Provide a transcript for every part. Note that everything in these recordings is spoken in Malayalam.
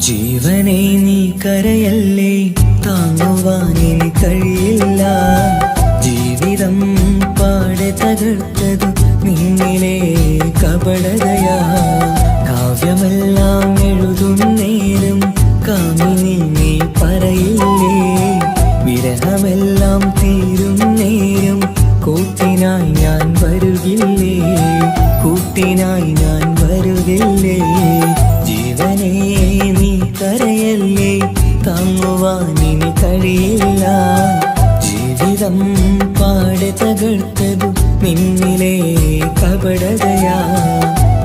ജീവനെ നീ കരയല്ലേ, താങ്ങുവാനിനി കഴിയില്ല. ജീവിതം പാടെ തകർത്തതു നിന്നിലെ കപടതയാ. കാവ്യമെല്ലാം എഴുതുന്നേരം കാമിനി നീ പറയില്ലേ, വിരഹമെല്ലാം തീരും നേരം കൂട്ടിനായി ഞാൻ വരുകില്ലേ, കൂട്ടിനായി ഞാൻ വരുകില്ലേ. ജീവനേ നീ കരയല്ലേ, താങ്ങുവാനിനി കഴിയില്ല. ജീവിതം പാടെ തകർത്തതു നിന്നിലെ കപടതയാ,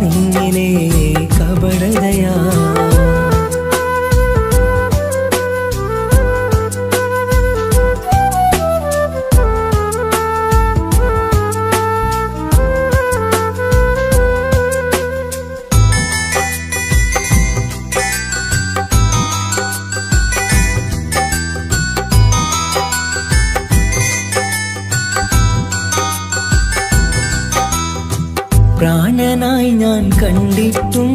നിന്നിലെ കപടതയാ. പ്രാണനായി ഞാൻ കണ്ടിട്ടും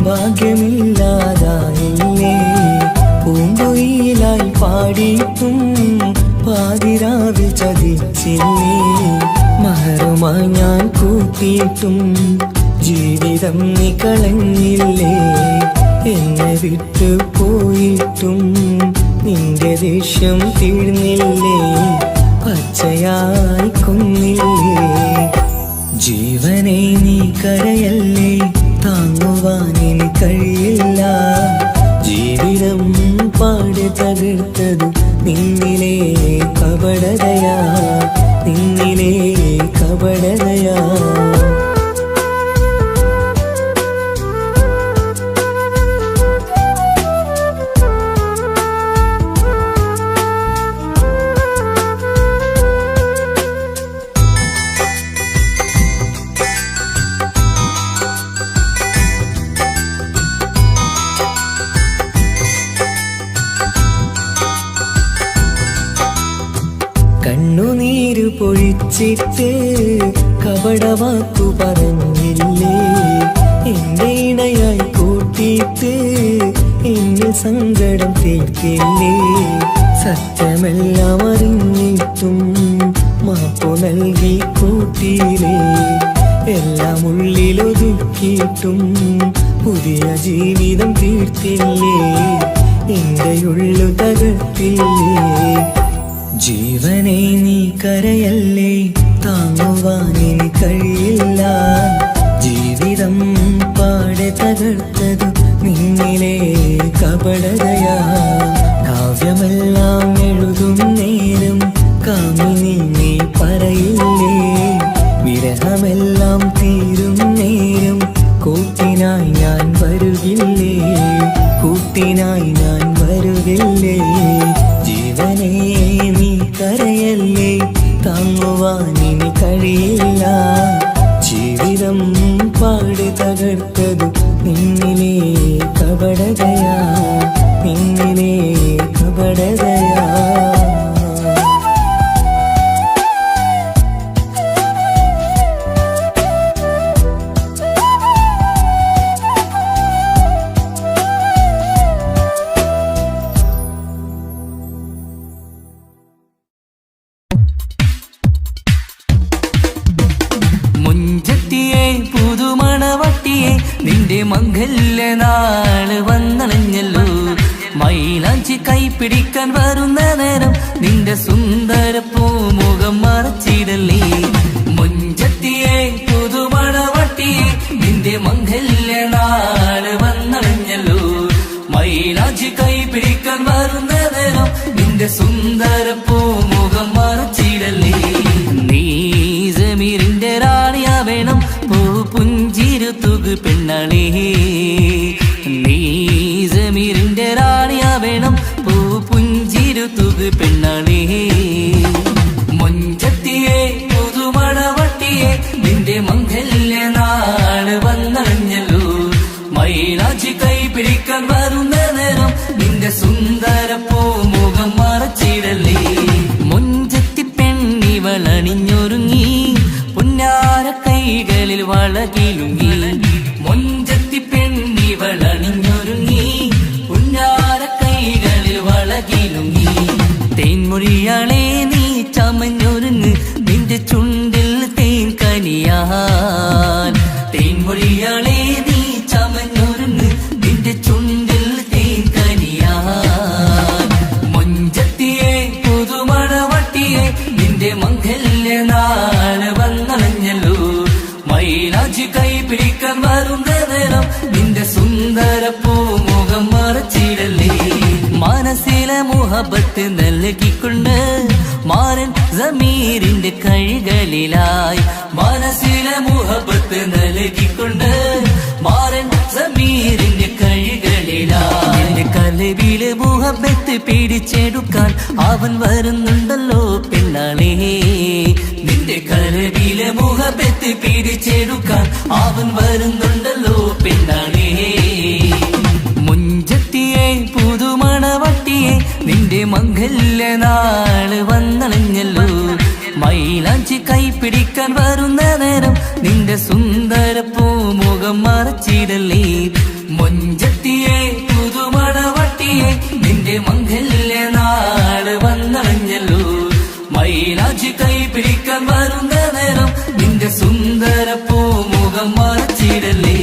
ഭാഗ്യമില്ലാതായില്ലേ, പൂങ്കുയിലായി പാടിയിട്ടും പാതിരാവിൽ ചതിച്ചില്ലേ. മഹറുമായി ഞാൻ കൂട്ടിയിട്ടും ജീവിതം നീ കളഞ്ഞില്ലേ, എന്നെ വിട്ടു പോയിട്ടും നിന്റെ ദേഷ്യം തീർന്നില്ലേ, പച്ചയായി കൊന്നില്ലേ. ജീവനെ നീ കരയല്ലേ, താങ്ങുവാനിനി കഴിയില്ല. ജീവിതം പാടെ തകർത്തതു നിന്നിലെ കപടതയാ, നിന്നിലെ കപടതയാ. കണ്ണുനീര് പൊഴിച്ചിട്ട് കപടവാക്കു പറഞ്ഞില്ലേ, എന്റെ ഇണയായി കൂട്ടിയിട്ട് എന്നിൽ സങ്കടം തീർക്കില്ലേ. സത്യമെല്ലാം അറിഞ്ഞിട്ടും മാപ്പു നൽകി കൂട്ടിയില്ലേ, എല്ലാം ഉള്ളിലൊതുക്കിയിട്ടും പുതിയ ജീവിതം തീർത്തില്ലേ, എന്റെ ഉള്ളു തകർത്തില്ലേ. ജീവനെ നീ കരയല്ലേ, താങ്ങുവാനിനി കഴിയില്ല. ജീവിതം പാടെ തകർത്തതു നിന്നിലെ കപടതയാ. കാവ്യമെല്ലാം എഴുതും നേരം കാമിനി നീ പറയില്ലേ, വിരഹമെല്ലാം തീരും നേരം കൂട്ടിനായി ഞാൻ വരുകില്ലേ, കൂട്ടിനായി ഞാൻ വരുകില്ലേ. ജീവനേ നീ കരയല്ലേ, താങ്ങുവാനിനി കഴിയില്ല. ജീവിതം പാടെ തകർത്തതു നിന്നിലെ കപടതയാ, നിന്നിലെ കപടതയാ. നിന്റെ മംഗല്യനാള് വന്നണഞ്ഞല്ലോ, മൈലാഞ്ചി കൈപിടിക്കാൻ വരുന്ന നേരം നിന്റെ സുന്ദര പൂമുഖം മറച്ചിടല്ലേ. മുഞ്ചത്തിയെ പുതുമണവട്ടിയെ നിന്റെ മംഗല്യനാള് വന്നണഞ്ഞല്ലോ, മൈലാഞ്ചി കൈപിടിക്കാൻ വരുന്ന നേരം നിന്റെ സുന്ദര പൂമുഖം മറച്ചിടല്ലേ. നീ സമീറിന്റെ റാണിയാ വേണം, പുഞ്ചിരു തുകു പെണ്ണളേ. നീ സമീറിന്റെ റാണിയാ വേണം, പുഞ്ചിരു തുകു പെണ്ണളേ. മുഞ്ചത്തിയെ പുതുമണവട്ടിയെ നിന്റെ മംഗല്യനാള് വന്നണഞ്ഞല്ലോ, മൈലാഞ്ചി കൈപിടിക്കാൻ വരുന്ന നേരം നിന്റെ സുന്ദര പൂമുഖം മറച്ചിടല്ലേ. മുഞ്ചത്തി പെണ്ണിവളണിഞ്ഞൊരുങ്ങി പുന്നാര കൈകളിൽ വളകിലുങ്ങി, മൊഞ്ചത്തി പെണ്ണിവളണിഞ്ഞൊരുങ്ങി സുന്ദര പൂമുഖം മറച്ചിടല്ലേ. മനസ്സിലെ മുഹബത്ത് നൽകിക്കൊണ്ട് മാരൻ സമീറിന്റെ കൈകളിലായി. മനസ്സിലെ മുഹബത്ത് നൽകിക്കൊണ്ട് മാരൻ സമീറിന്റെ കൈകളിലായി. എന്റെ കലവിലെ മുഹബത്ത് പിടിച്ചെടുക്കാൻ അവൻ വരുന്നുണ്ടല്ലോ പെണ്ണാളേ. നിന്റെ കലവിലെ മുഹബത്ത് പിടിച്ചെടുക്കാൻ അവൻ വരുന്നുണ്ടല്ലോ പെണ്ണാളേ. മുഞ്ചത്തിയെ പുതുമണവട്ടിയെ നിന്റെ മംഗല്യ നാള് വന്നണഞ്ഞല്ലോ. മൈലാഞ്ചി കൈപിടിക്കാൻ വരുന്ന നേരം നിന്റെ സുന്ദര പൂമുഖം മറച്ചിടല്ലേ. മുഞ്ചത്തിയെ പുതുമണവട്ടിയെ നിന്റെ മംഗല്യ നാള് വന്നണഞ്ഞല്ലോ. മൈലാഞ്ചി കൈപിടിക്കാൻ വരുന്ന നേരം നിന്റെ സുന്ദര പൂമുഖം മറച്ചിടല്ലേ.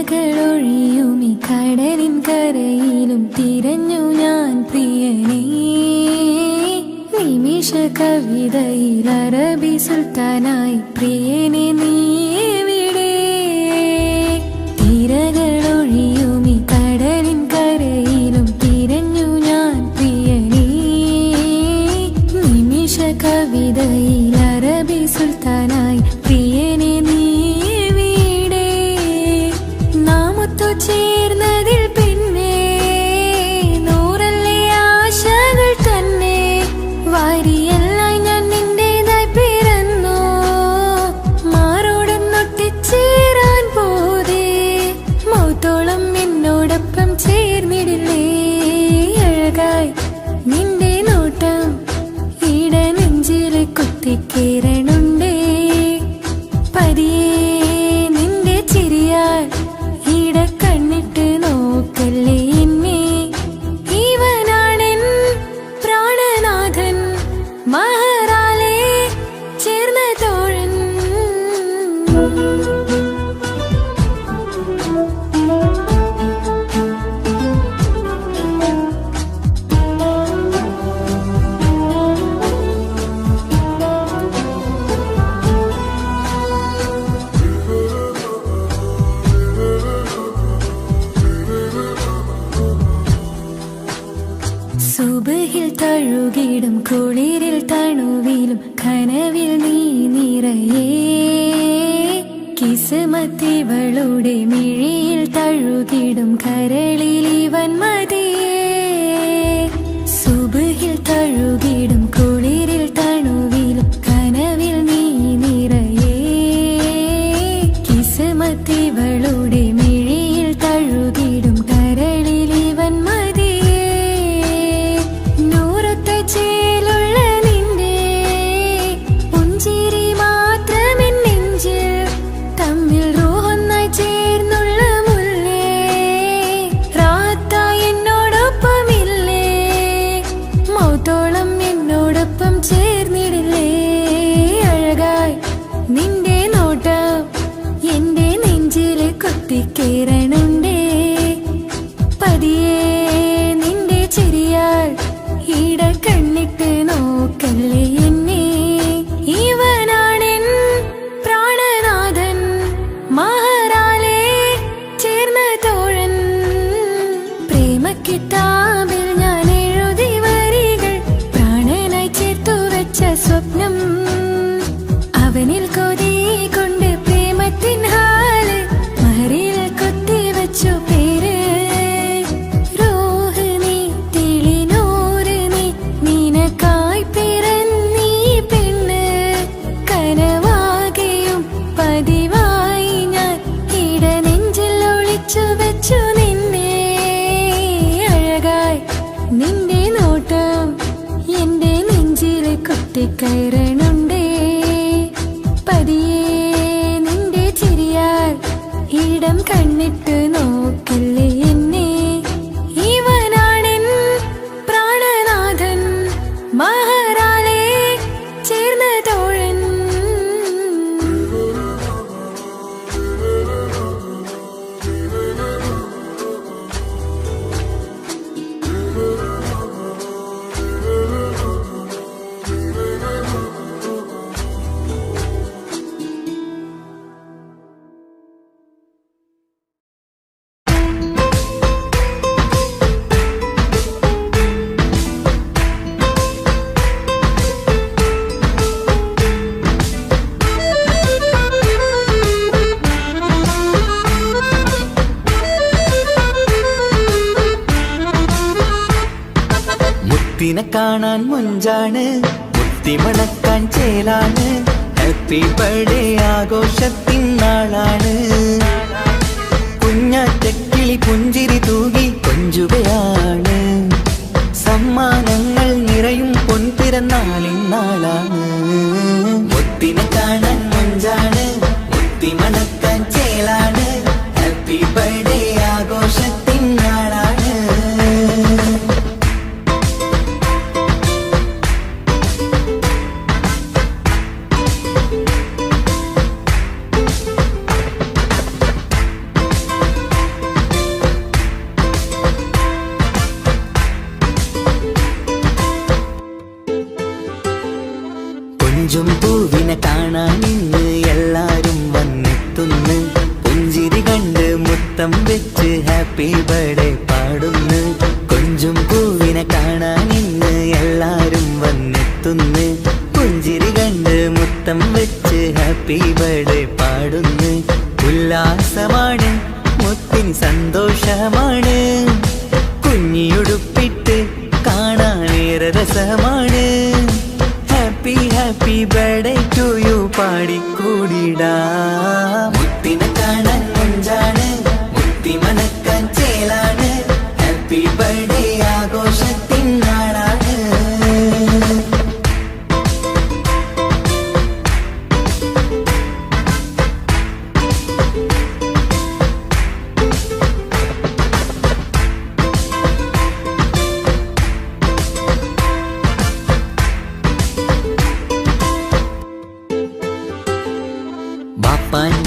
തിരകളൊഴിയുമി കടലിൻ കരയിലും തിരഞ്ഞു ഞാൻ പ്രിയനേ. നിമിഷ കവിതയിൽ അറബി സുൽത്താനായി പ്രിയനെ നീ എവിടെ? തിരകളൊഴിയുമി കടലിൻ കരയിലും തിരഞ്ഞു ഞാൻ പ്രിയനേ. നിമിഷ കവിതയിൽ അറബി സുൽത്താനായി പ്രിയനെ നീ ചേർന്നതിൽ പിന്നെ നൂറല്ലേ ആശകൾ തന്നെ. വാരിയെല്ലാം ഞാൻ നിന്റേതായി പിറന്നു. മാറോടൊന്നൊട്ടിച്ചേരാൻ പോതേ മൗത്തോളം എന്നോടൊപ്പം ചേർന്നിടില്ലേ. അഴകായി നിന്റെ നോട്ടം ഇട നെഞ്ചിലെ കുത്തിക്കേറണുണ്ടേ. പതിയെ നിന്റെ ചിരിയാൽ കണ്ണിട്ട് നോക്കല്ലേ എന്നെ. ഇവനാണെൻ പ്രാണനാഥൻ മഹറാലെ ചേർന്ന തോഴൻ. സുബഹിൽ തഴുകിടും കുളിരിൽ തണുവിലും കനവിൽ നീ നിറയേ. കിസ്മത്തിവളുടെ മിഴിയിൽ തഴുകിടും കരളിൽ ഇവൻ മതിയേ. സുബഹിൽ തഴുകിടും കുളിരിൽ തണുവിലും കനവിൽ നീ നിറയേ. കൊത്തിക്കയറണുണ്ടേ പതിയെ നിന്റെ ചിരിയാൽ ഇടം കണ്ണിട്ട് നോക്കില്ലേ എന്നെ ഇവനാണെൻ പ്രാണനാഥൻ മഹാരാളെ ചേർന്ന തോഴൻ മുത്തിനെ കാണാൻ മുഞ്ചാണ് മുത്തിമണക്കാൻ ചേലാണ് ഹാപ്പി ബർത്ത്ഡേ ആഘോഷത്തിൻ നാളാണ് കുഞ്ഞാറ്റക്കിളി പുഞ്ചിരി തൂകി കൊഞ്ചുകയാണ് സമ്മാനങ്ങൾ നിറയും പൊൻപിറന്നാളിൻ നാളാണ് മുത്തിനെ കാണാൻ മുഞ്ചാണ് മുത്തിമണക്കാൻ ചേലാണ് ഹാപ്പി ബർത്ത്ഡേ ആഘോഷത്തിൻ നാളാണ് കൊഞ്ചും പൂവിനെ കാണാൻ ഇന്ന് എല്ലാരും വന്നെത്തുന്നു പുഞ്ചിരി കണ്ട് മുത്തം വെച്ച് ഹാപ്പി ബർത്ത്ഡേ പാടുന്നു കൊഞ്ചും പൂവിനെ കാണാൻ ഇന്ന് എല്ലാരും വന്നെത്തുന്നു പുഞ്ചിരി കണ്ട് മുത്തം വെച്ച് ഹാപ്പി ബർത്ത്ഡേ പാടുന്നു ഉല്ലാസമാണ് മുത്തിന് സന്തോഷമാണ് കുഞ്ഞിയുടുപ്പിട്ട് കാണാനേറെ രസമാണ് happy happy birthday to you പാടിക്കൂടിടാ മുത്തിനെ കാണാൻ മുഞ്ചാണ് മുത്തി മനക്കാൻ ചേലാണ് ഹാപ്പി ബർത്ത്ഡേ ആഘോഷത്തിൻ നാളാണ്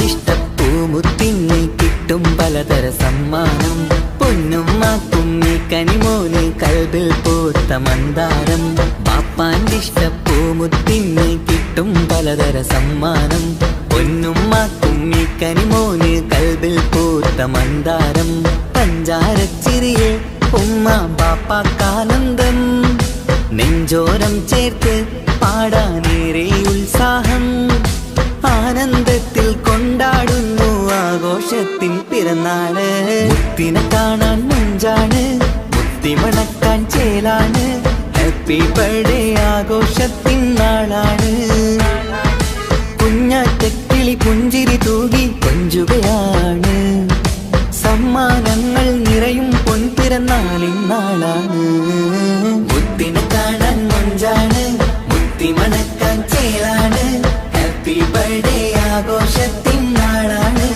ബാപ്പാൻ്റിഷ്ടപ്പൂമുത്തിന് കിട്ടും പലതര സമ്മാനം പൊന്നുമ്മാക്കും ഈ കനിമോന് കൽബിൽ പൂത്ത മന്ദാരം ബാപ്പാൻ്റിഷ്ടപ്പൂമുത്തിന് കിട്ടും പലതര സമ്മാനം പൊന്നുമ്മാക്കും ഈ കനിമോന് കൽബിൽ പൂത്ത മന്ദാരം പഞ്ചാരച്ചിരിയെ ഉമ്മ ബാപ്പാക്കാനന്ദം നെഞ്ചോരം ചേർത്ത് പാടാനേറെ ഉത്സാഹം ആനന്ദത്തിൽ കൊണ്ടാടുന്നു ആഘോഷത്തിൻ പിറന്നാള് മുത്തിനെ കാണാൻ മുഞ്ചാണ് മുത്തി മണക്കാൻ ചേലാണ് ഹാപ്പി ബർത്ത്ഡേ ആഘോഷത്തിൻ നാളാണ് കുഞ്ഞാറ്റക്കിളി പുഞ്ചിരി തൂകി കൊഞ്ചുകയാണ് സമ്മാനങ്ങൾ നിറയും പൊൻപിറന്നാളിൻ നാളാണ് മുത്തിനെ കാണാൻ മുഞ്ചാണ് മുത്തി മണക്കാൻ ചേലാണ് ഹാപ്പി ബർത്ത്ഡേ ആഘോഷത്തിൻ നാളാണ്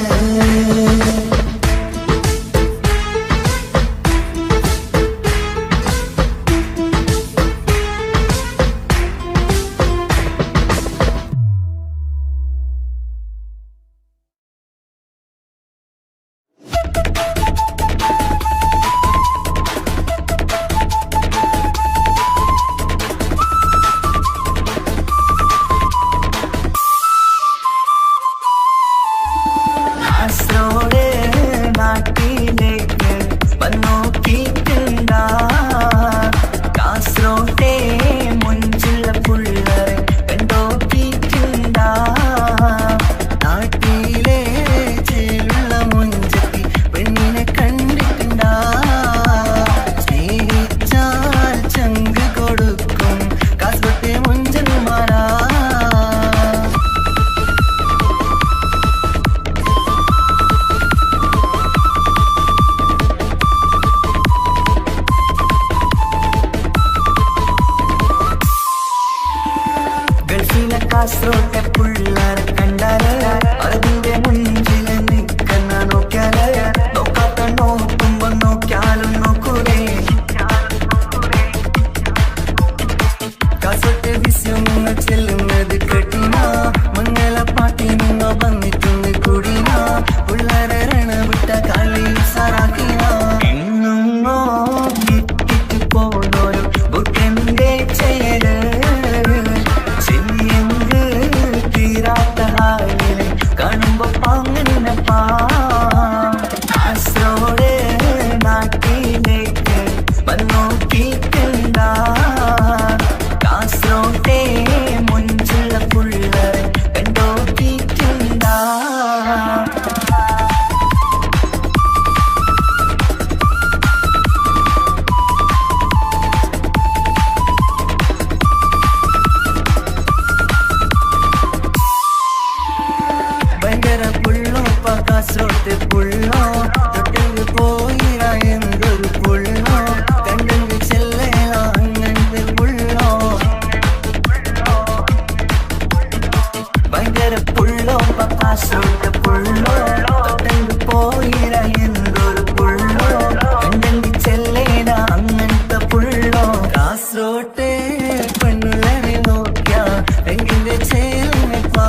നിന്നപ്പാ കാസർഗോഡ് നാട്ടിലേക്ക് വന്നോക്കിക്കണ്ട കാസർഗോട്ടെ മുഞ്ചുള്ള പുള്ളറെ കണ്ടോക്കിക്കണ്ട ഭയങ്കര പുള്ളോ കാസർഗോട്ട് പുള്ളോ തൊട്ടെങ്കിൽ പോയിര എന്തൊരു പുള്ളോ കണ്ടെങ്കിൽ ചെല്ലല അങ്ങനത്തെ പുള്ളോ ഭയങ്കര പുള്ളോ കാസർഗോട്ട് പുള്ളോ തൊട്ടെങ്കിൽ പോയിര എന്തൊരു പുള്ളോ കണ്ടെങ്കിൽ ചെല്ലല അങ്ങനത്തെ പുള്ളോ കാസർഗോട്ടെ പെണ്ണുള്ളവരെ നോക്കിയ എങ്കിന്റെ ചേർന്നിപ്പാ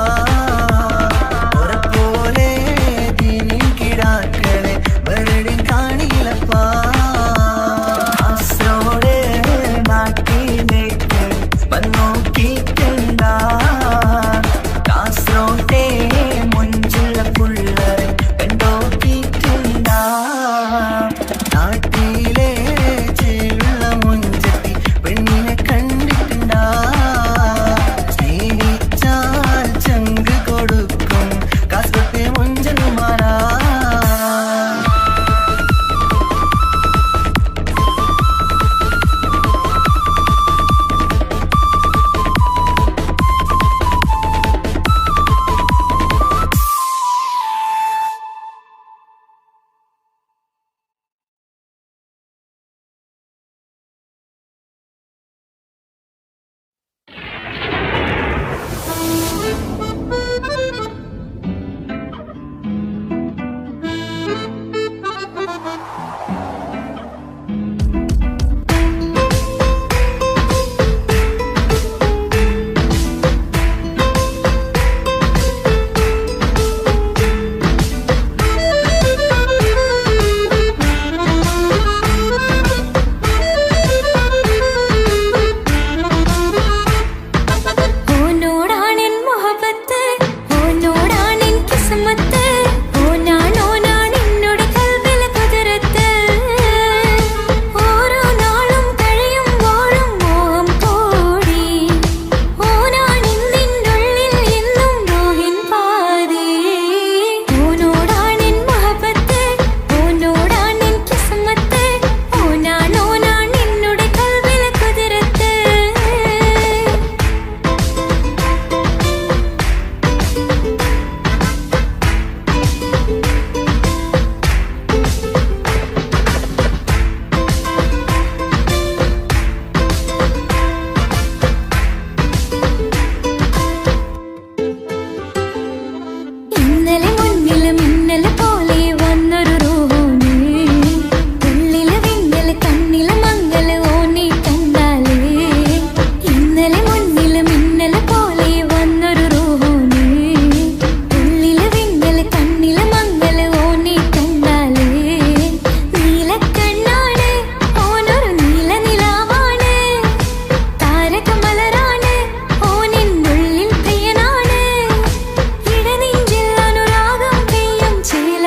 ചില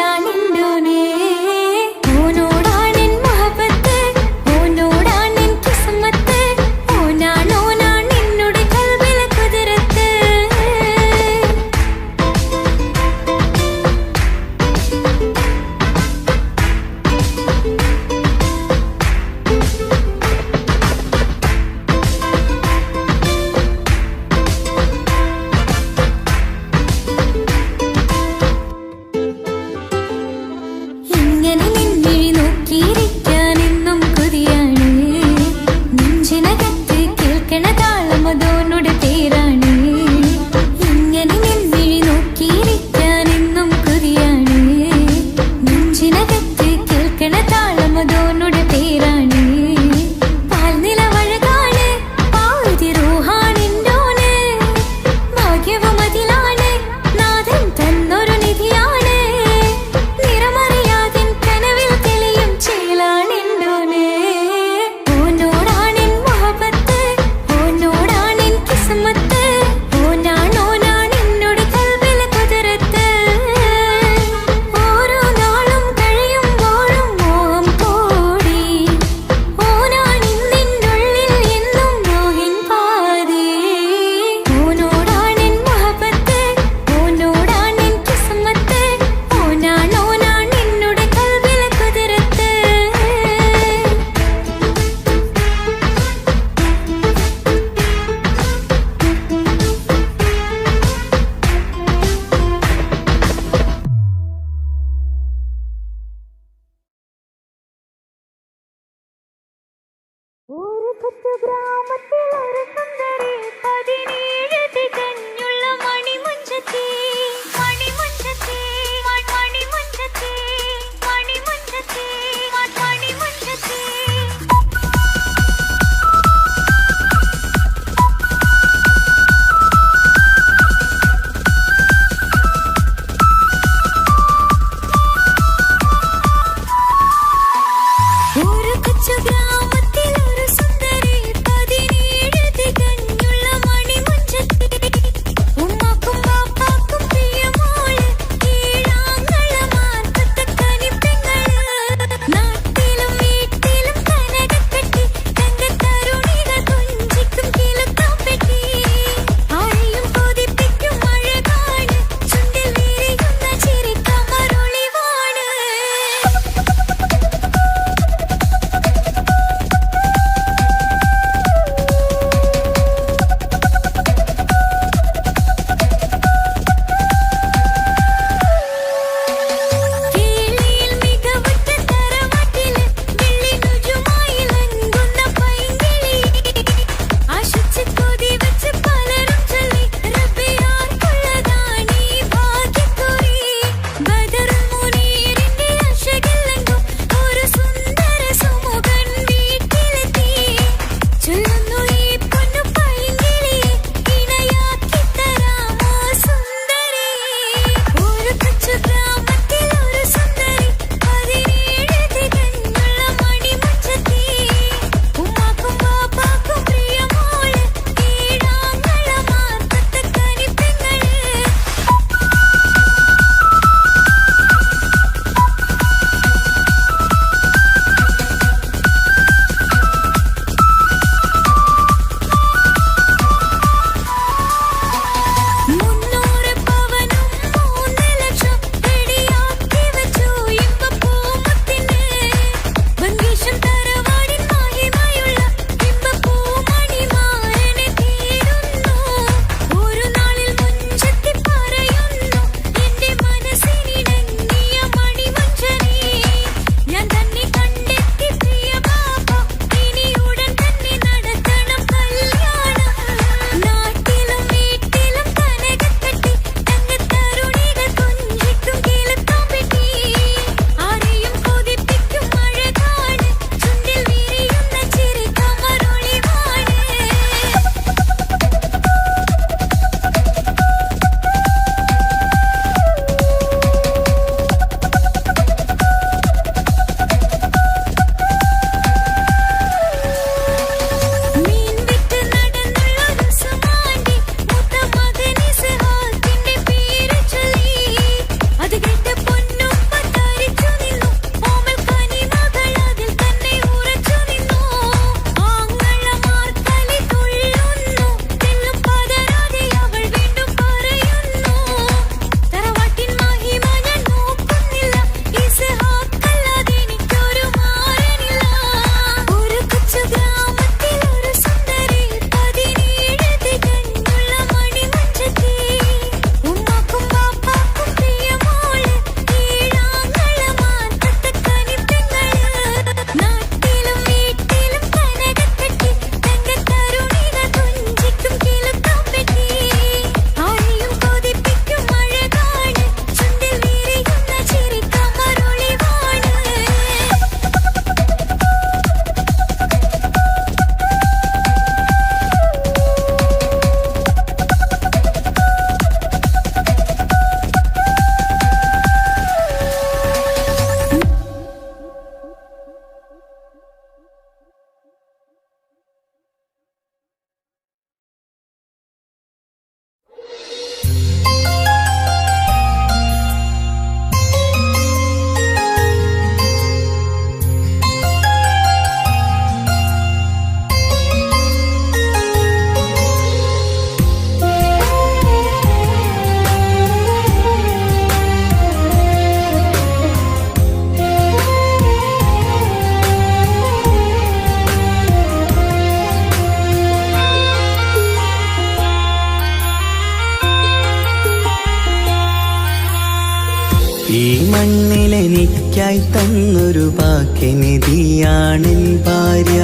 ഈ മണ്ണിലെനിക്കായി തന്നൊരു ഭാഗ്യനിധിയാണെൻ ഭാര്യ.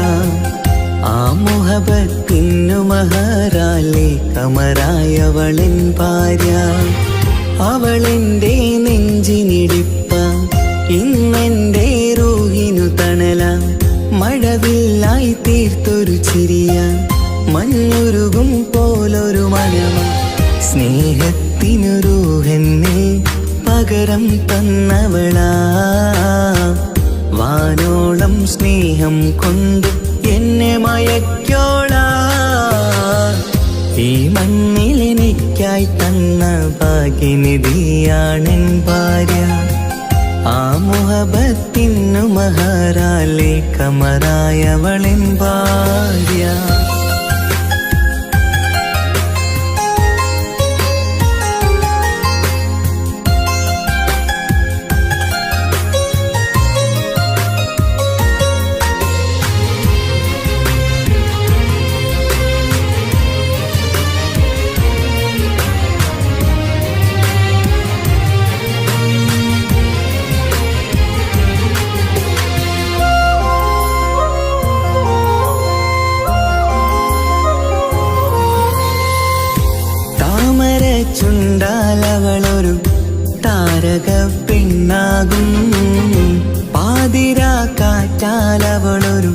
ആ മുഹബത്തിനു മഹറാലെ കമറായവളെൻ ഭാര്യ. അവളെന്റെ നെഞ്ചിനിടിപ്പ, ഇന്നെന്റെ റൂഹിനു തണല. മഴവില്ലായി തീർത്തൊരു ചിരിയ, മഞ്ഞുരുകും പോലൊരു മനമ. സ്നേഹത്തിനു റൂഹെന്നെ പകരം തന്നവളാ. വാനോളം സ്നേഹം കൊണ്ട് എന്നെ മയക്കോളാ. ഈ മണ്ണിലെനിക്കായി തന്ന ഭാഗ്യനിധിയാണെൻ ഭാര്യ. ആ മുഹബത്തിനു മഹറാലെ കമറായവളെൻ ഭാര്യ. ചുണ്ടാലവളൊരു താരക പെണ്ണാകും. പാതിരാ കാറ്റാലവളൊരു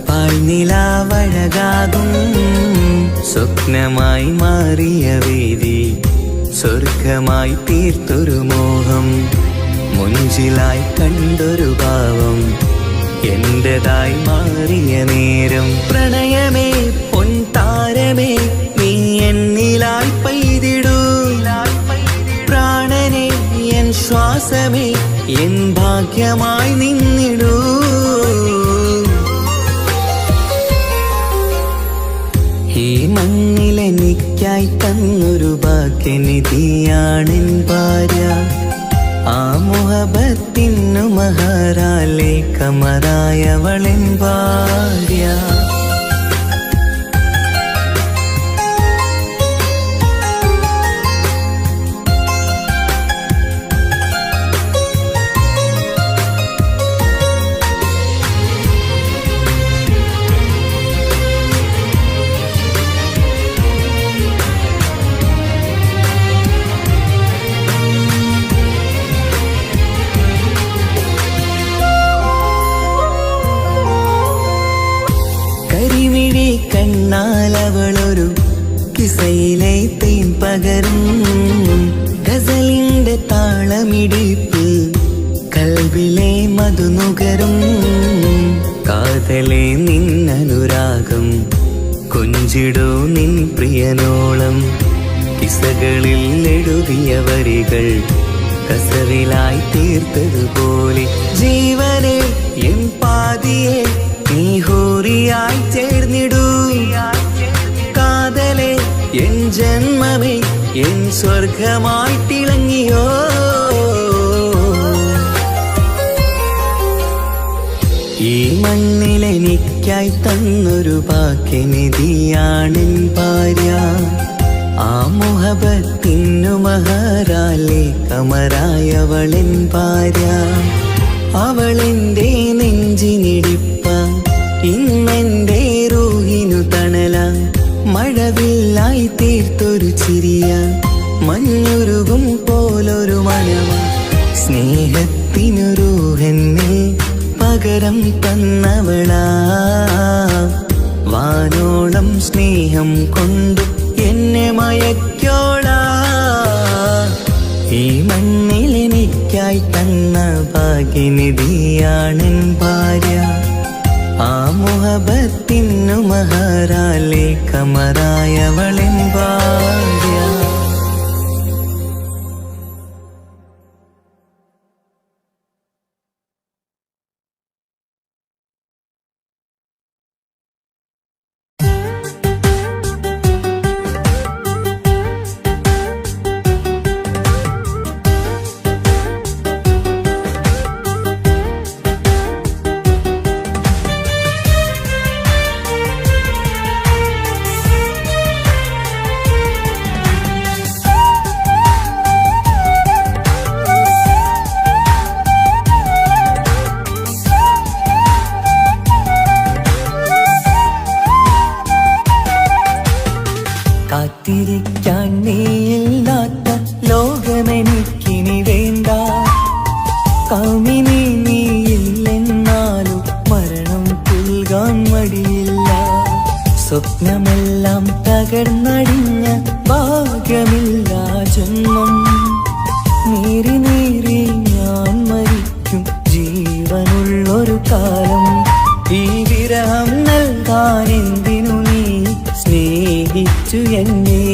പാൽനിലാവഴകാകും. സ്വപ്നമായി മാറിയ വേദി സ്വർഗമായി തീർത്തൊരു മോഹം. മുഞ്ചിലായി കണ്ടൊരു ഭാവം എന്റേതായി മാറിയ നേരം. പ്രണയമേ പൊൻതാരമേ നീ എന്നിലായി പെയ്തിടൂ. പ്രാണനെ എൻ ശ്വാസമേ എൻ ഭാഗ്യമായി നിന്നിടൂ. ഈ മണ്ണിലെനിക്കായി തന്നൊരു ഭാഗ്യനിധിയാണെൻ ഭാര്യ. ആ മുഹബത്തിനു മഹറാലെ കമറായവളെൻ ഭാര്യ. കണ്ണാലവളൊരു കിസയിലെ തേൻ പകരും. ഗസലിന്റെ താളമിടിപ്പ് കൽവിലെ മധുനുകരും. കാതലെ നിന്നനുരാഗം കൊഞ്ചിടൂ നിൻ പ്രിയനോളം. കിസകളിൽ എഴുതിയ വരികൾ കസവിലായി തീർത്തതുപോലെ. ജീവനെ എൻ പാതിയെ നീ ഹൂറിയായി ചേർന്നിടൂ. കാതലെ എൻ ജന്മമേ എൻ സ്വർഗമായി തിളങ്ങിയോ. ഈ മണ്ണിലെനിക്കായി തന്നൊരു ഭാഗ്യനിധിയാണെൻ ഭാര്യ. ആ മുഹബത്തിനു മഹറാലെ കമറായവളെൻ ഭാര്യ. അവളെന്റെ നെഞ്ചിനിടിപ്പ, ഇന്നെന്റെ റൂഹിനു തണല. മഴവില്ലായി തീർത്തൊരു ചിരിയ, മഞ്ഞുരുകും പോലൊരു മനമ. സ്നേഹത്തിനു റൂഹെന്നെ പകരം തന്നവളാ. വാനോളം സ്നേഹം കൊണ്ട് എന്നെ മയക്കോളാ. ഈ മണ്ണിലെനിക്കായി തന്ന ഭാഗ്യനിധിയാണെൻ ഭാര്യ. ആ മുഹബത്തിനു മഹറാലെ കമറായവളെൻ ഭാര്യ. സ്വപ്നമെല്ലാം തകർന്നടിഞ്ഞ ഭാഗ്യമില്ലാ ജന്മം. നീറി നീറി ഞാൻ മരിക്കും ജീവനുള്ളൊരു കാലം. ഈ വിരഹം നൽകാൻ എന്തിനു നീ സ്നേഹിച്ചു എന്നെ?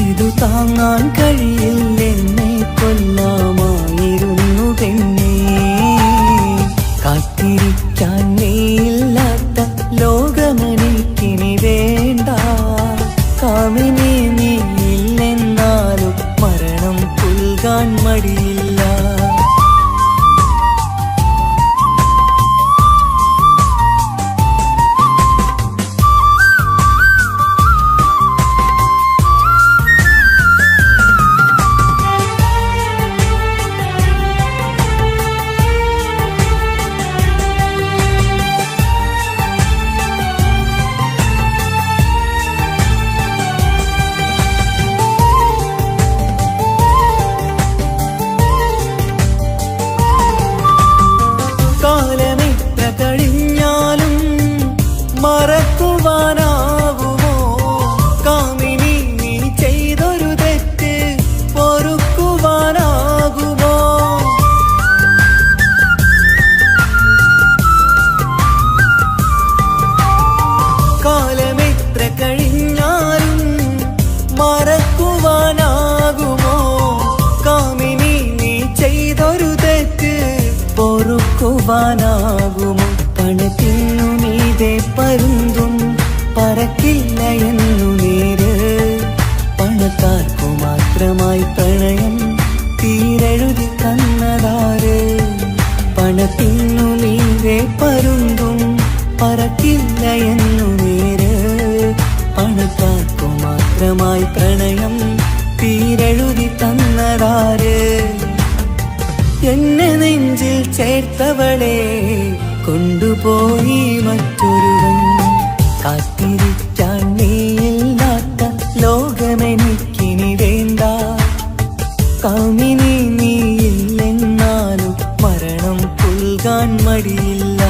ഇതു താങ്ങാൻ കഴിയില്ലെന്നെ കൊല്ലാമായിരുന്നു പെണ്ണേ. കാത്തിരിക്കാൻ നീയില്ലാത്ത ലോകമെനിക്കിനി വേണ്ട. കാമിനി നീയില്ലെന്നാലും മരണം പുൽകാൻ മടിയില്ല. മറക്കുവാനാകുമോ കാമിനി നീ ചെയ്തൊരു തെറ്റ്? പൊറുക്കുവാനാകുമോ? കാലമെത്ര കഴിഞ്ഞാലും മറക്കുവാനാകുമോ കാമിനി നീ ചെയ്തൊരു തെറ്റ്? പൊറുക്കുവാനാകുമോ? പണത്തിനു മീതെ പരുന്തും പറക്കില്ല എന്നു നേര്. പണക്കാർക്കു മാത്രമായി പ്രണയം തീരെഴുതി തന്നതാര്? പണത്തിനു മീതെ പരുന്തും പറക്കില്ല എന്നു നേര്. പണക്കാർക്കു മാത്രമായി പ്രണയം തീരെഴുതി തന്നതാര്? എന്നെ നെഞ്ചിൽ ചേർത്തവളെ കൊണ്ടുപോയി മറ്റൊരുവൻ. കാത്തിരിക്കാൻ നീയില്ലാത്ത ലോകമെനിക്കിനി വേണ്ട. കാമിനി നീയില്ലെന്നാലും മരണം പുൽകാൻ മടിയില്ല.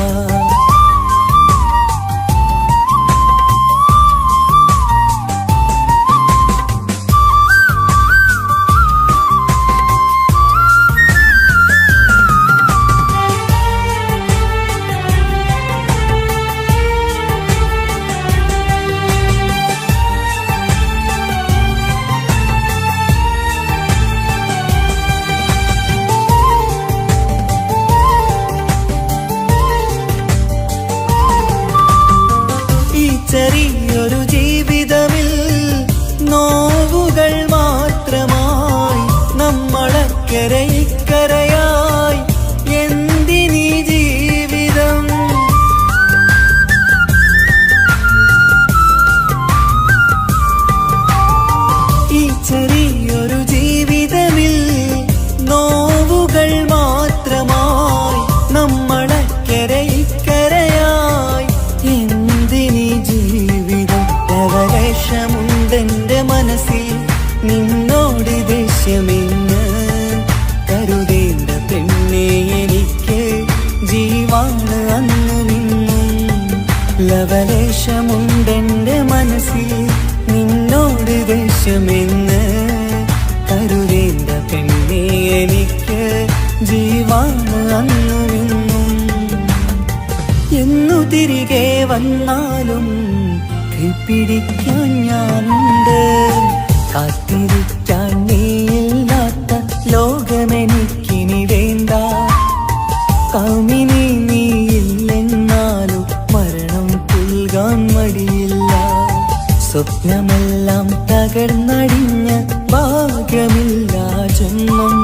ചെറിയൊരു ജീവിതമിൽ നോവുകൾ മാത്രമായി നമ്മളക്കരെ ഇക്കരയായി എന്തിനീ ജീവിതം? ഈ ചെറിയൊരു ജീവിതമിൽ നോവുകൾ മാത്രമായി നമ്മളക്കരെ ഇക്കരയായി എന്തിനീ ജീവിതം? ലവലേശമുണ്ടെന്റെ മനസ്സിൽ നിന്നോട് ദേഷ്യമെന്ന് കരുതേണ്ട പെണ്ണെ എനിക്ക് ജീവാണ് അന്നും ഇന്നും. ലവലേശമുണ്ടെന്റെ മനസ്സിൽ നിന്നോട് ദേഷ്യമെന്ന് കരുതേണ്ട പെണ്ണെ എനിക്ക് ജീവാണ് അന്നും ഇന്നും. എന്നു തിരികെ വന്നാലും കൈപ്പിടിക്കാൻ ഞാനുണ്ട്. കാത്തിരിക്കാൻ നീയില്ലാത്ത ലോകമെനിക്കിനി വേണ്ട. കാമിനി നീയില്ലെന്നാലും മരണം പുൽകാൻ മടിയില്ല. സ്വപ്നമെല്ലാം തകർന്നടിഞ്ഞ ഭാഗ്യമില്ലാ ജന്മം.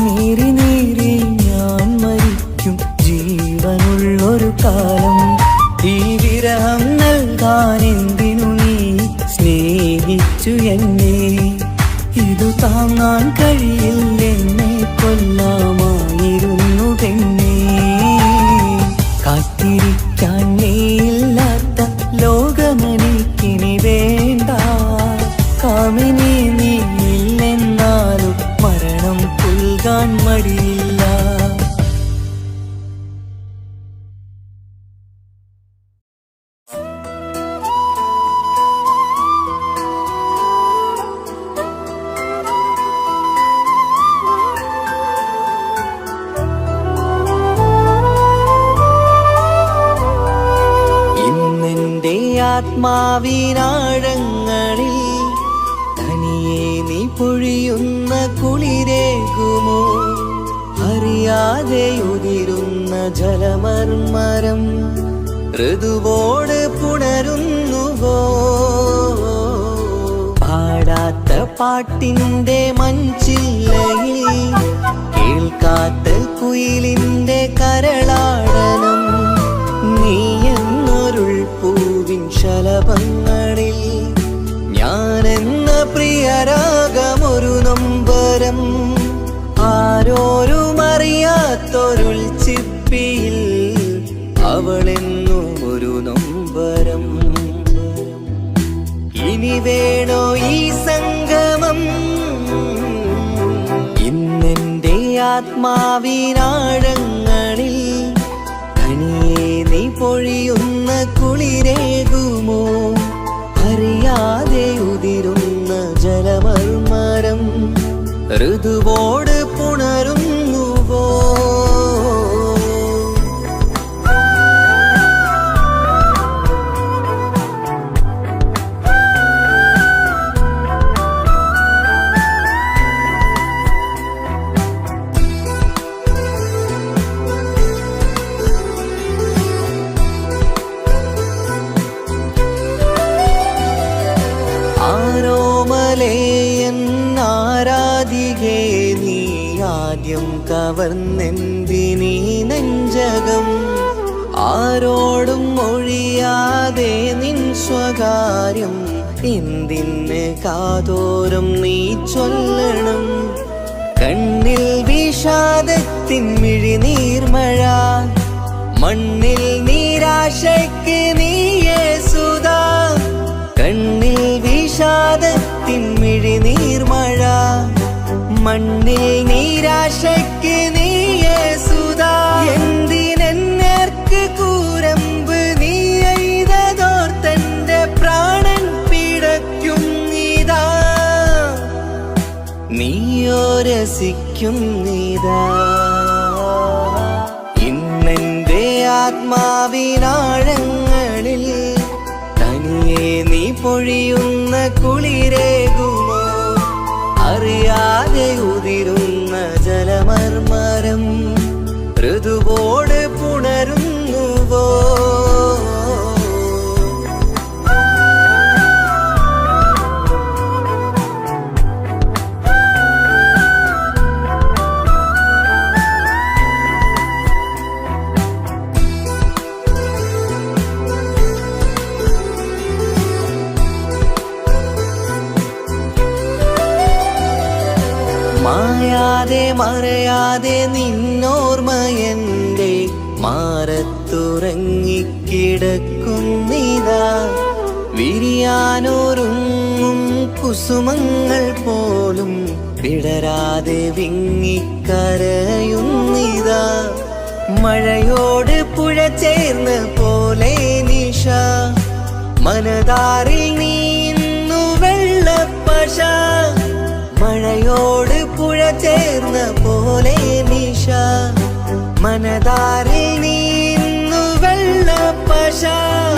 നീറി നീറി ഞാൻ മരിക്കും ജീവനുള്ളൊരു കാലം. ഈ വിരഹം നൽകാൻ എന്തിനു നീ സ്നേഹിച്ചു എന്നെ? ഇതു താങ്ങാൻ കഴിയില്ലെന്നെ കൊല്ലാമായിരുന്നു പെണ്ണേ. കാത്തിരിക്കാൻ നീയില്ലാത്ത ലോകമെനിക്കിനി വേണ്ട. കാമിനി നീയില്ലെന്നാലും മരണം പുൽകാൻ മടിയില്ല. ആത്മാവിനാഴങ്ങളിൽ തനിയെ നീ പൊഴിയുന്ന കുളിരേകുമോ? അറിയാതെ ഉതിരുന്ന ജലമർമരം ഋതുവോട് പുണരുന്നുവോ? പാടാത്ത പാട്ടിന്റെ മഞ്ചില്ലയിൽ കേൾക്കാത്ത കുയിലിന്റെ കരളാടനം നീ എന്നൊരുൾ പൂവിൻ ശലഭങ്ങളിൽ ഞാനെന്ന പ്രിയരാഗമൊരു നൊമ്പരം ആരോരും അറിയാത്തൊരുൾ ചിപ്പിയിൽ അവളെന്നും ഒരു നൊമ്പരം. ഇനി വേണോ ഈ സംഗമം? ഇന്നെന്റെ ആത്മാവിനാഴങ്ങളിൽ തനിയെ നീ പൊഴിയുന്ന കുളിരേകുമോ? അറിയാതെ ഉതിരുന്ന ജലമർമരം ഋതുവോട് പുണരുന്നുവോ? ആരാധികേ നീ ആദ്യം കവർന്നെന്തിനീ നെഞ്ചകം? ആരോടും ഒഴിയാതെ നിൻ സ്വകാര്യം എന്തിന് കാതോരം നീ ചൊല്ലണം? കണ്ണിൽ വിഷാദത്തിൻ മിഴിനീർമഴ, മണ്ണിൽ നിരാശയ്ക്ക് നീയേ സുധാ. കണ്ണിൽ വിഷാദത്തിൻ മിഴിനീർമഴ, മണ്ണിൽ നിരാശയ്ക്ക് നീയേ സുധാ. എന്തിനെന്നേർക്ക് കൂരമ്പ് നീ എയ്തതോർത്തന്റെ പ്രാണൻ പിടയ്ക്കും നീതാ. നീയോ രസിക്കും നീതാ. ഇന്നെന്റെ ആത്മാവിനാഴങ്ങളിൽ തനിയെ നീ പൊഴിയുന്ന കുളിരേകുമോ? അറിയാതെ ഉതിരുന്ന ജലമർമരം ഋതുവോട് പുണരുന്നുവോ? മായാതെ മറയാതെ നിന്നോർമ്മയെന്റെ മാറത്തുറങ്ങിക്കിടക്കുന്നിതാ. വിരിയാനൊരുങ്ങും കുസുമങ്ങൾ പോലും വിടരാതെ വിങ്ങിക്കരയുന്നിതാ. മഴയോട് പുഴ ചേർന്ന പോലെ നിശ, മനതാറിൽ നീന്നു വെള്ളപ്പശ. മഴയോട് പുഴ ചേർന്ന പോലെ നിശ, മനതാറിൽ നീന്നു വെള്ളപ്പശ.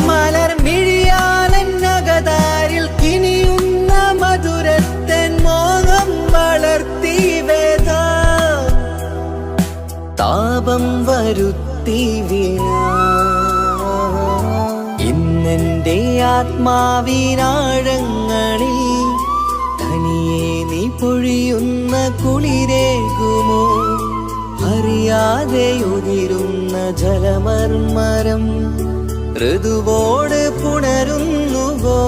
മലർ മിഴിയാലന്നകതാരിൽ കിനിയുന്ന മധുരത്തൻ മോഹം വളർത്തി വേദ. താപം വരുത്തി വീണ ഇന്നെന്റെ ആത്മാവിനാഴങ്ങളിൽ തനിയെ നീ പൊഴിയുന്ന കുളിരേകുമോ? അറിയാതെ ഉതിരുന്ന ജലമർമരം ഋതുവോട് പുണരുന്നുവോ?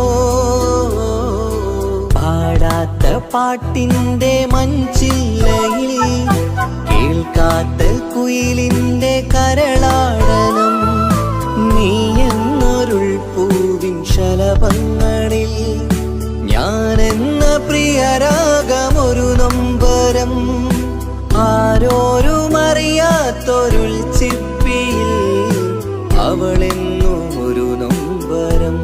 പാടാത്ത പാട്ടിന്റെ മഞ്ചില്ലയിൽ കേൾക്കാത്ത കുയിലിന്റെ കരളാടനം നീ എന്നൊരുൾ പൂവിൻ ശലഭങ്ങളിൽ ഞാനെന്ന പ്രിയരാഗമൊരു നൊമ്പരം ആരോരും അറിയാത്തൊരുൾ ചിപ്പിയിൽ അവളെന്നും ഒരു നൊമ്പരം.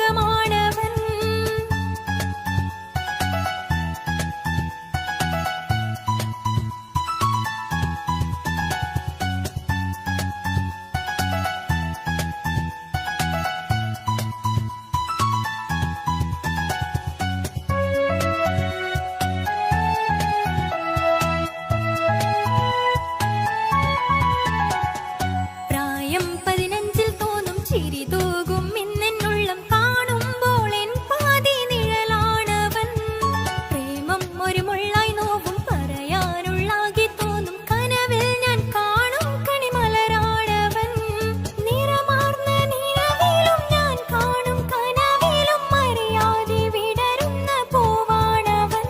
മുഖമാണവൻ. പ്രായം 15-ൽ തോന്നും ചിരി തൂകും ഇന്നെന്നുള്ളം കാണുമ്പോൾ എൻ പാതി നിഴലാണവൻ. പ്രേമം ഒരു മുള്ളായി നോവും പറയാനുള്ളാകെ തോന്നും കനവിൽ ഞാൻ കാണും കണിമലരാണവൻ. നിറമാർന്ന നിലവിലും ഞാൻ കാണും കനവിലും അറിയാതെ വിടരുന്ന പൂവാണവൻ.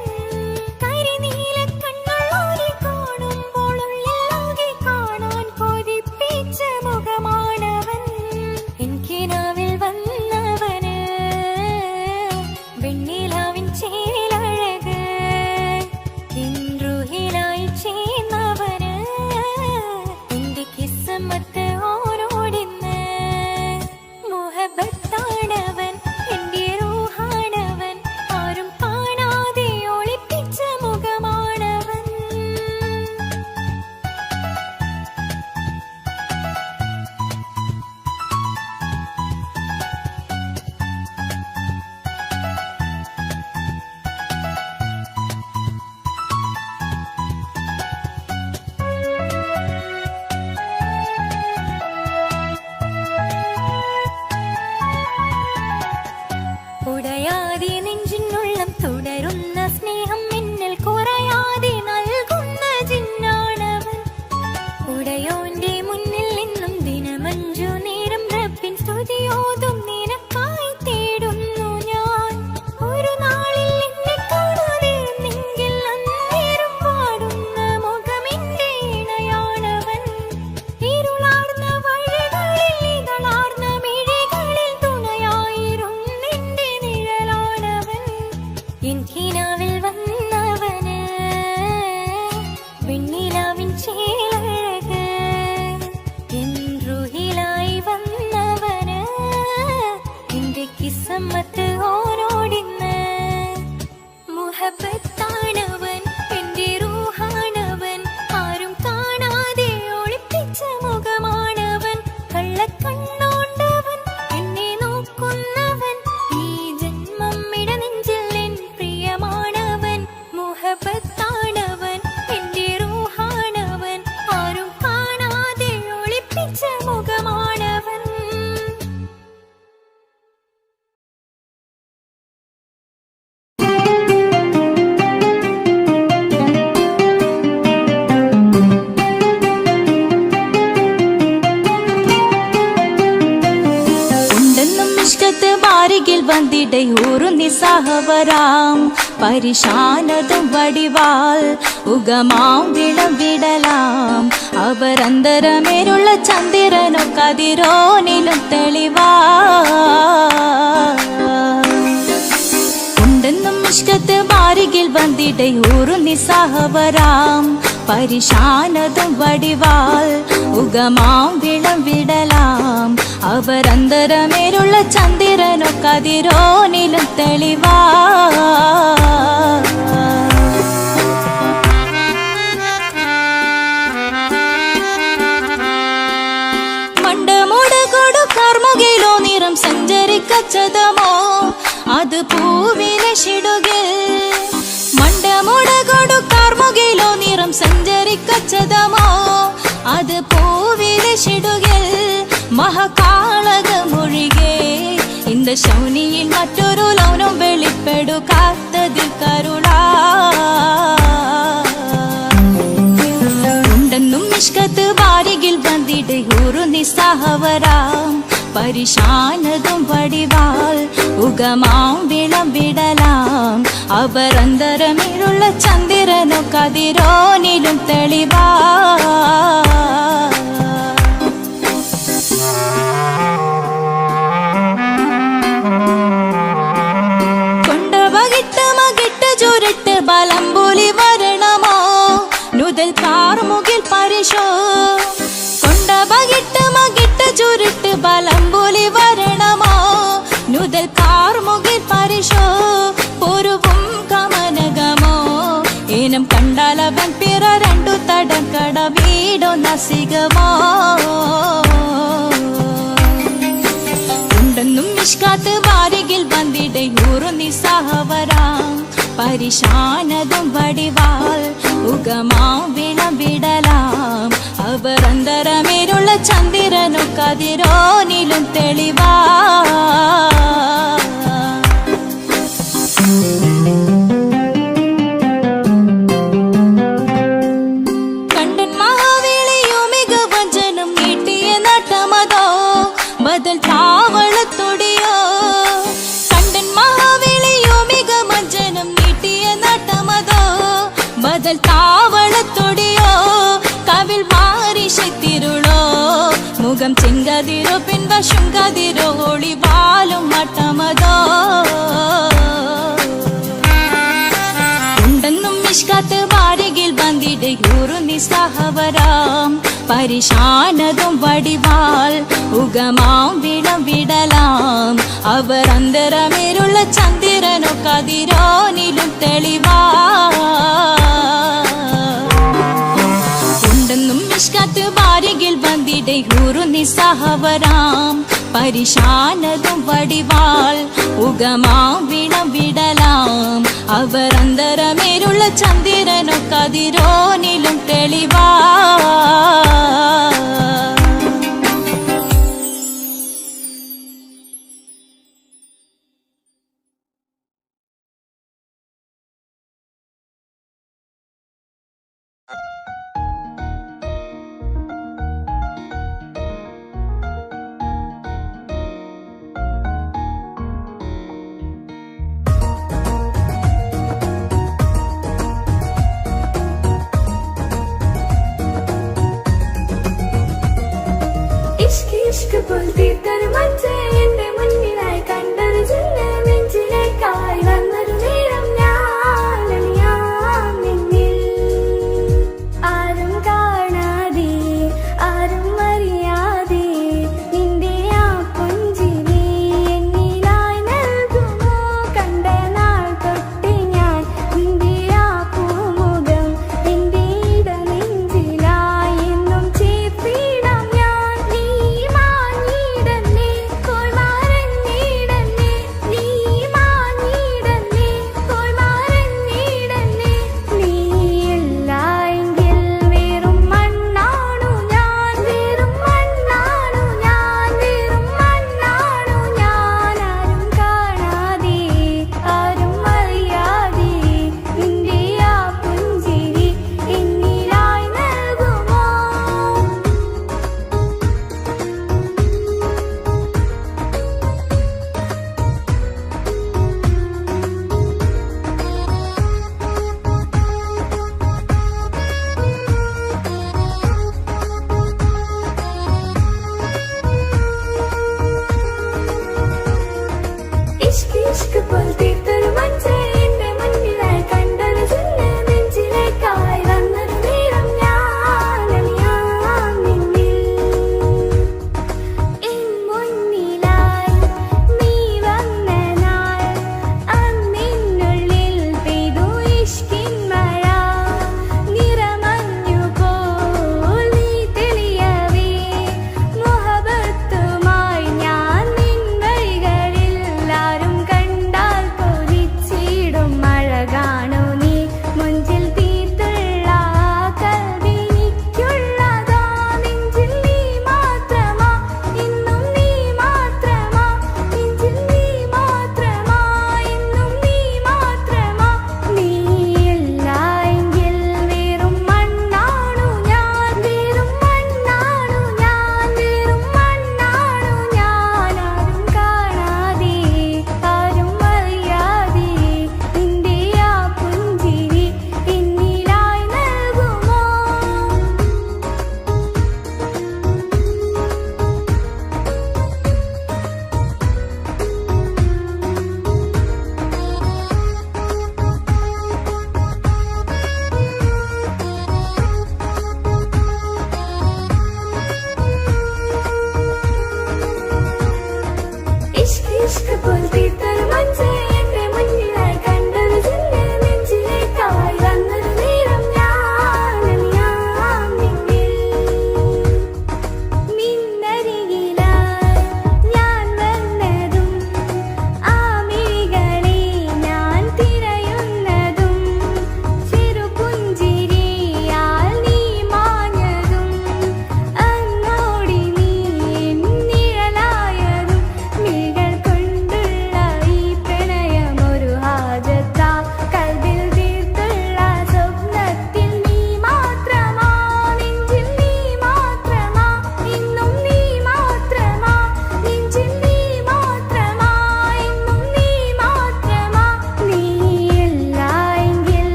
കരിനീല കണ്ണുള്ളോരെ കാണുമ്പോൾ ഉള്ളിലാകെ കാണാൻ കൊതിപ്പിച്ച മുഖമാണവൻ. എനിക്കിനാവിൽ വന്നവന് വെണ്ണിലാവിൻ ചേലഴക്, ഇൻറുഹിലായി ചേർന്നവന് എന്റെ കിസ്മത്ത് ഓരോടിന്ന്. മുഹബത്താണവൻ, എന്റെ റൂഹാണവൻ, ആരും കാണാതെ ഒളിപ്പിച്ച മുഖമാണവൻ. ഉടയാതെ നെഞ്ചിനുള്ളം തുടരുന്ന സ്നേഹം എന്നിൽ കുറയാതെ നൽകുന്ന ജിന്നാണവൻ. ഉടയോന്റെ മുന്നിൽ നിന്നും ദിനമഞ്ചു നേരം റബ്ബിൻ സ്തുതിയോതും നിനക്കായി തേടുന്നു ഞാൻ. ഒരു നാളിൽ എന്നെ കാണാതെ നിങ്കിൽ അന്നേരം പാടുന്ന മുഖമെന്റെ ഇണയാണവൻ. ഇരുളാർന്ന വഴികളിൽ ഇതളാർന്ന മിഴികളിൽ തുണയായിരുന്നെന്റെ നിഴലാണവൻ. എനിക്കിനാവിൽ വന്നവന് വെണ്ണിലാവിൻ ചേലഴക്, എൻറുഹിലായി വന്നവന് എന്റെ കിസ്മത്ത് ഓരോടിന്ന്. മുഹബത്താണവൻ, എന്റെ റൂഹാണവൻ, ആരും കാണാതെ ഒളിപ്പിച്ച മുഖമാണവൻ. കള്ളക്കണ്ണോണ്ടവൻ, എന്നെ നോക്കുന്നവൻ, ഈ ജന്മം ഇടനെഞ്ചിൽ എൻ പ്രിയമാണവൻ. മുഹബത്താണവൻ, എന്റെ റൂഹാണവൻ, ആരും കാണാതെ ഒളിപ്പിച്ച മുഖമാണവൻ. ഉണ്ടെന്നും ഇഷ്കത്ത് ബാരികിൽ വന്നിടയൂറു നിസ്സഹവരാം പരിശാനതും വടിവാൾ ഉഗമാം വിളവിടലാം. അവരന്തരമേലുള്ള ചന്ദ്രനോ കതിരോനിലും തെളിവാ. ഉണ്ടെന്നും ഇഷ്കത്ത് ബാരികിൽ വന്നിടയൂറു നിസ്സഹവരാം പരിശാനതും വടിവാൾ ഉഗമാം വിളവിടലാം. അവരന്തരമേലുള്ള ചന്ദ്രനോ കതിരോനിലും തെളിവാ. മണ്ടമുടകൊടു കർമുകിലോ നിറം സഞ്ചരിക്കച്ചതമോ അത് പൂവിലെ ഷിടുകിൽ. മണ്ടമുടകൊടു കർമുകിലോ നിറം സഞ്ചരിക്കച്ചതമോ അത് പൂവിലെ ഷിടുകിൽ. മഹകാളകമൊഴികെ இந்த ശൗനിയിൽ മറ്റൊരു ലൗനം വെളിപ്പെടുക്കാത്തതിൽ കരുളാ. ഉണ്ടെന്നും നിഷ്കത്ത് ബാരികിൽ വന്നിടയൂറു നിസ്സഹവരാം പരിശാനതും വടിവാൾ ഉഗമാം വിളവിടലാം. അവരന്തരമിലുള്ള ചന്ദ്രനോ കതിരോനിലും തെളിവാ. കൊണ്ടവകിട്ട് മകിട്ട് ചുരുട്ട് ബലംപൂലി വരണമോ നുതൽ കാർമുകിൽ പരിശോ. കൊണ്ടവകിട്ട് മകിട്ട് ചുരുട്ട് ബലംപൂലി വരണമോ നുതൽ കാർമുകിൽ പരിശോ പൊരുവും കമനകമോ ഏനം കണ്ടാലവൻ പിറ രണ്ടു തടക്കട വീടോ നസികമോ ഉണ്ടെന്നും മിഷ്കാത്ത് വാരികിൽ വന്നിടെ ഊറു നിസ്സഹവരാം പരിശാനതും വടിവാൾ ഉഗമാം വിളവിടലാം അവർ അന്തരമേരുള്ള ചന്ദ്രനു കതിരോനിലും തെളിവാ കണ്ടൻ മഹാവേളിയോ മികവഞ്ചനും നീട്ടിയ നട്ടമതോ ബദൽ താവളത്തൊടിയോ കണ്ടൻ മഹാവേളിയോ മികവഞ്ചനും നീട്ടിയ നട്ടമതോ ബദൽ താവളത്തൊടിയോ കവിൽ മാറി ശക്തിരുളോ മുഖം ചെങ്കതിരോ പിൻവശം കതിരോ ഒളിവാലും മട്ടമതോ ഉണ്ടെന്നും മിഷ്കാത്ത് വാരികിൽ വന്നിടെ ഊറു നിസ്സഹവരാം പരിശാനതും വടിവാൾ ഉഗമാം വിളവിടലാം അവർ അന്തരമേരുള്ള ചന്ദ്രനോ കതിരോനിലും തെളിവാ ഉണ്ടെന്നും മിഷ്കാത്ത് വാരികിൽ വന്നിടെ ഊറു നിസ്സഹവരാം പരിശാനതും വടിവാൾ ഉഗമാം വിളവിടലാം അവർ അന്തരമേരുള്ള ചന്ദ്രനോ കതിരോനിലും തെളിവാ ഇഷ്ക് പുൽത്തീർത്തൊരു മച്ച എന്റെ മുന്നിലായി കണ്ടൊരു ചിന്ന നെഞ്ചിലേക്കായി വന്നൊരു നേരം ഞാൻ നിന്നിൽ ആരും കാണാതെ ആരും അറിയാതെ നിന്റെ ആ പുഞ്ചിരി എന്നിലായി നൽകുമോ കണ്ട നാൾ തൊട്ട് ഞാൻ നിന്റെ ആ പൂമുഖം എന്റെ ഇടനെഞ്ചിലായി എന്നും ചേർത്തിടാം ഞാൻ നീ മാഞ്ഞിടന്നേ കോൾ മറഞ്ഞിടന്നേ നീ മാഞ്ഞിടന്നേ കോൾ മറഞ്ഞിടന്നേ നീ ഇല്ലായെങ്കിൽ വെറും മണ്ണാണു ഞാൻ വെറും മണ്ണാണു ഞാൻ വെറും മണ്ണാണു ഞാൻ ആരും കാണാതെ ആരും അറിയാതെ നിന്റെ ആ പുഞ്ചിരി എന്നിലായി നൽകുമോ ഇഷ്ക് പുൽത്തീർത്തൊരു മച്ച എന്റെ മുന്നിലായി കണ്ടൊരു ചിന്ന നെഞ്ചിലേക്കായി വന്നൊരു നേരം ഞാൻ നിന്നിൽ എൻ മുന്നിലായി നീ വന്ന നാൾ അന്നിനുള്ളിൽ പെയ്തു ഇഷ്കിൻ മഴ നിറമഞ്ഞു പോൽ നീ തെളിയവേ മുഹബത്തുമായി ഞാൻ നിൻ വഴികളിൽ ആരും കണ്ടാൽ